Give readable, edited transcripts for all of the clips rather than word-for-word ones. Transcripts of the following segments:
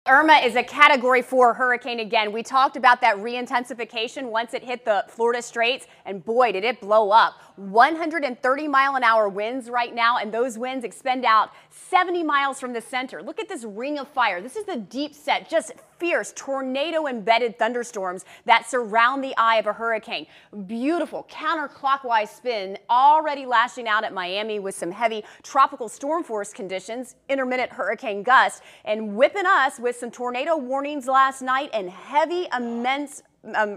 Irma is a Category 4 hurricane again. We talked about that re-intensification once it hit the Florida Straits, and boy, did it blow up. 130-mile-an-hour winds right now, and those winds extend out 70 miles from the center. Look at this ring of fire. This is the deep set, just fierce tornado-embedded thunderstorms that surround the eye of a hurricane. Beautiful counterclockwise spin already lashing out at Miami with some heavy tropical storm force conditions, intermittent hurricane gusts, and whipping us with some tornado warnings last night and heavy, immense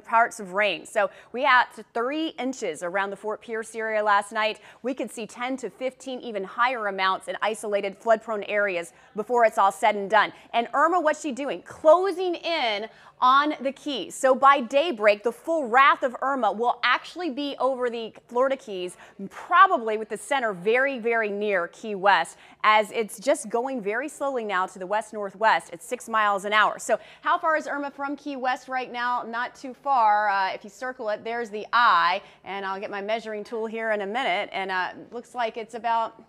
parts of rain. So we had 3 inches around the Fort Pierce area last night. We could see 10 to 15 even higher amounts in isolated flood-prone areas before it's all said and done. And Irma, what's she doing? Closing in on the Keys. So by daybreak, the full wrath of Irma will actually be over the Florida Keys, probably with the center very, very near Key West, as it's just going very slowly now to the west-northwest at 6 miles an hour. So how far is Irma from Key West right now? Not too far. If you circle it, there's the eye, and I'll get my measuring tool here in a minute, and looks like it's about,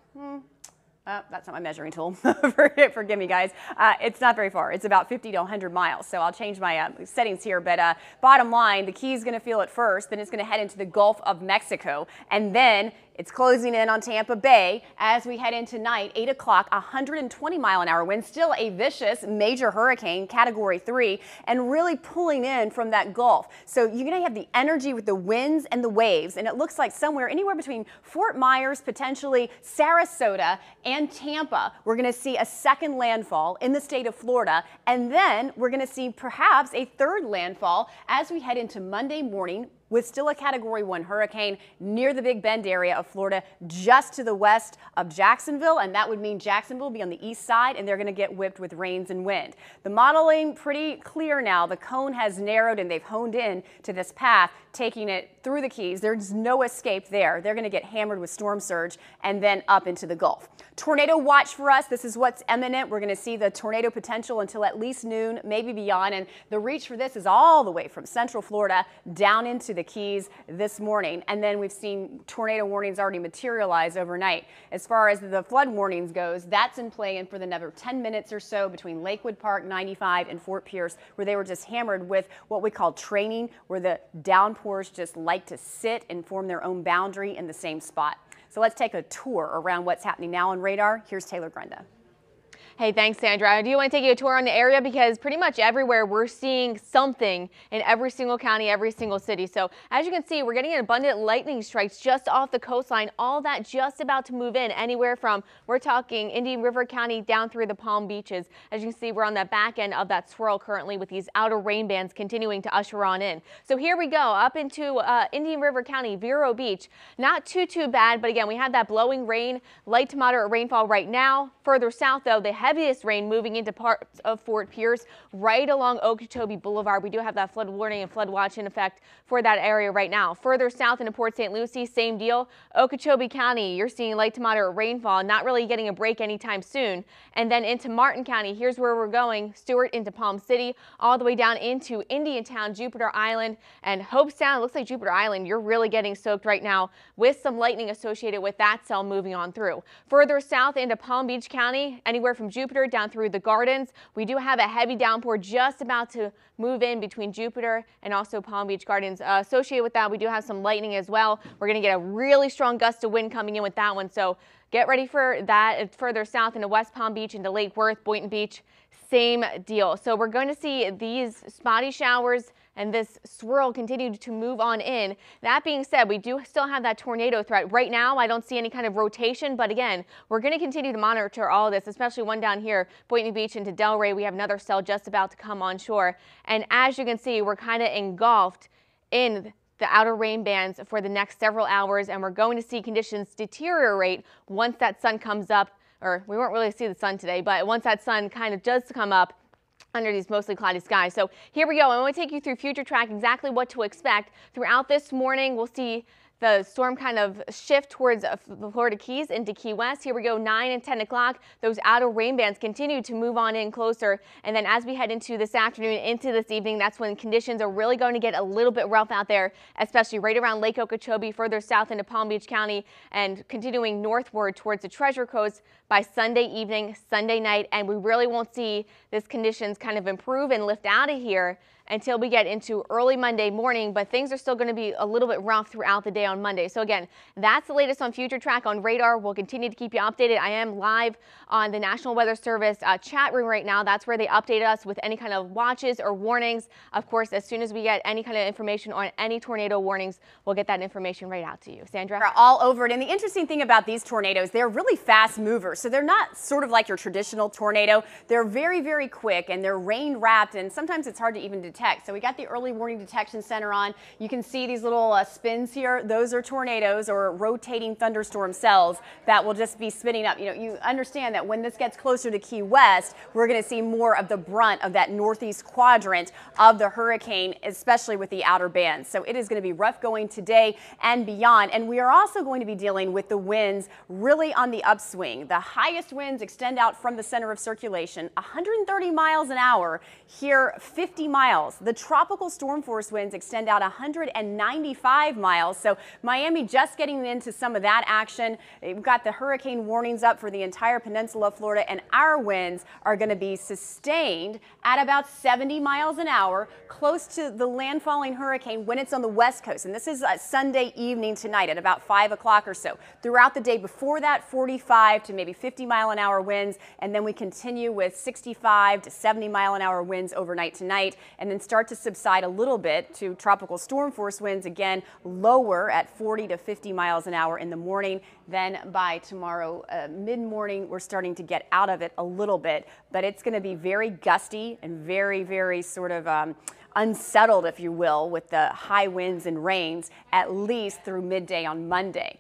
that's not my measuring tool. Forgive me, guys. It's not very far. It's about 50 to 100 miles. So I'll change my settings here. But bottom line, the Keys going to feel it first. Then it's going to head into the Gulf of Mexico. And then it's closing in on Tampa Bay as we head into night, 8 o'clock, 120-mile-an-hour wind, still a vicious major hurricane, Category 3, and really pulling in from that Gulf. So you're going to have the energy with the winds and the waves, and it looks like somewhere, anywhere between Fort Myers, potentially Sarasota, and Tampa, we're going to see a second landfall in the state of Florida, and then we're going to see perhaps a third landfall as we head into Monday morning, with still a Category 1 hurricane near the Big Bend area of Florida, just to the west of Jacksonville, and that would mean Jacksonville will be on the east side, and they're going to get whipped with rains and wind. The modeling pretty clear now. The cone has narrowed, and they've honed in to this path, taking it through the Keys. There's no escape there. They're going to get hammered with storm surge and then up into the Gulf. Tornado watch for us. This is what's imminent. We're going to see the tornado potential until at least noon, maybe beyond, and the reach for this is all the way from central Florida down into the Keys this morning, and then we've seen tornado warnings already materialize overnight. As far as the flood warnings goes, that's in play and for the another 10 minutes or so between Lakewood Park 95 and Fort Pierce, where they were just hammered with what we call training, where the downpours just like to sit and form their own boundary in the same spot. So let's take a tour around what's happening now on radar. Here's Taylor Grenda. Hey, thanks, Sandra. I do want to take you a tour on the area because pretty much everywhere we're seeing something in every single county, every single city. So as you can see, we're getting abundant lightning strikes just off the coastline. All that just about to move in anywhere from, we're talking Indian River County down through the Palm Beaches. As you can see, we're on the back end of that swirl currently with these outer rain bands continuing to usher on in. So here we go up into Indian River County, Vero Beach. Not too bad, but again, we have that blowing rain, light to moderate rainfall right now. Further south, though, the heaviest rain moving into parts of Fort Pierce right along Okeechobee Boulevard. We do have that flood warning and flood watch in effect for that area right now. Further south into Port St. Lucie, same deal. Okeechobee County, you're seeing light to moderate rainfall, not really getting a break anytime soon. And then into Martin County, here's where we're going. Stewart into Palm City, all the way down into Indiantown, Jupiter Island, and Hope Sound. Looks like Jupiter Island, you're really getting soaked right now with some lightning associated with that cell moving on through. Further south into Palm Beach County, anywhere from Jupiter down through the Gardens, we do have a heavy downpour just about to move in between Jupiter and also Palm Beach Gardens. Associated with that, we do have some lightning as well. We're going to get a really strong gust of wind coming in with that one, so get ready for that. Further south into West Palm Beach, into Lake Worth, Boynton Beach, same deal. So we're going to see these spotty showers and this swirl continue to move on in. That being said, we do still have that tornado threat. Right now, I don't see any kind of rotation, but again, we're going to continue to monitor all of this, especially one down here, Boynton Beach into Delray. We have another cell just about to come on shore. And as you can see, we're kind of engulfed in the outer rain bands for the next several hours, and we're going to see conditions deteriorate once that sun comes up, or we won't really see the sun today, but once that sun kind of does come up under these mostly cloudy skies. So here we go. I want to take you through future track exactly what to expect. Throughout this morning, we'll see the storm kind of shift towards the Florida Keys into Key West. Here we go, 9 and 10 o'clock. Those outer rain bands continue to move on in closer. And then as we head into this afternoon, into this evening, that's when conditions are really going to get a little bit rough out there, especially right around Lake Okeechobee, further south into Palm Beach County, and continuing northward towards the Treasure Coast by Sunday evening, Sunday night. And we really won't see this conditions kind of improve and lift out of here until we get into early Monday morning, but things are still going to be a little bit rough throughout the day on Monday. So again, that's the latest on Future Track on radar. We'll continue to keep you updated. I am live on the National Weather Service chat room right now. That's where they update us with any kind of watches or warnings. Of course, as soon as we get any kind of information on any tornado warnings, we'll get that information right out to you. Sandra? We're all over it. And the interesting thing about these tornadoes, they're really fast movers. So they're not sort of like your traditional tornado. They're very, very quick, and they're rain wrapped, and sometimes it's hard to even detect. So we got the early warning detection center on. You can see these little spins here. Those are tornadoes or rotating thunderstorm cells that will just be spinning up. You know, you understand that when this gets closer to Key West, we're going to see more of the brunt of that northeast quadrant of the hurricane, especially with the outer bands. So it is going to be rough going today and beyond. And we are also going to be dealing with the winds really on the upswing. The highest winds extend out from the center of circulation, 130 miles an hour, here 50 miles. The tropical storm force winds extend out 195 miles. So Miami just getting into some of that action. We've got the hurricane warnings up for the entire peninsula of Florida, and our winds are going to be sustained at about 70 miles an hour, close to the landfalling hurricane when it's on the west coast. And this is Sunday evening tonight at about 5 o'clock or so. Throughout the day before that, 45 to maybe 50 mile an hour winds, and then we continue with 65 to 70 mile an hour winds overnight tonight, and then start to subside a little bit to tropical storm force winds again lower at 40 to 50 miles an hour in the morning. Then by tomorrow mid-morning, we're starting to get out of it a little bit, but it's going to be very gusty and very, very sort of unsettled, if you will, with the high winds and rains at least through midday on Monday.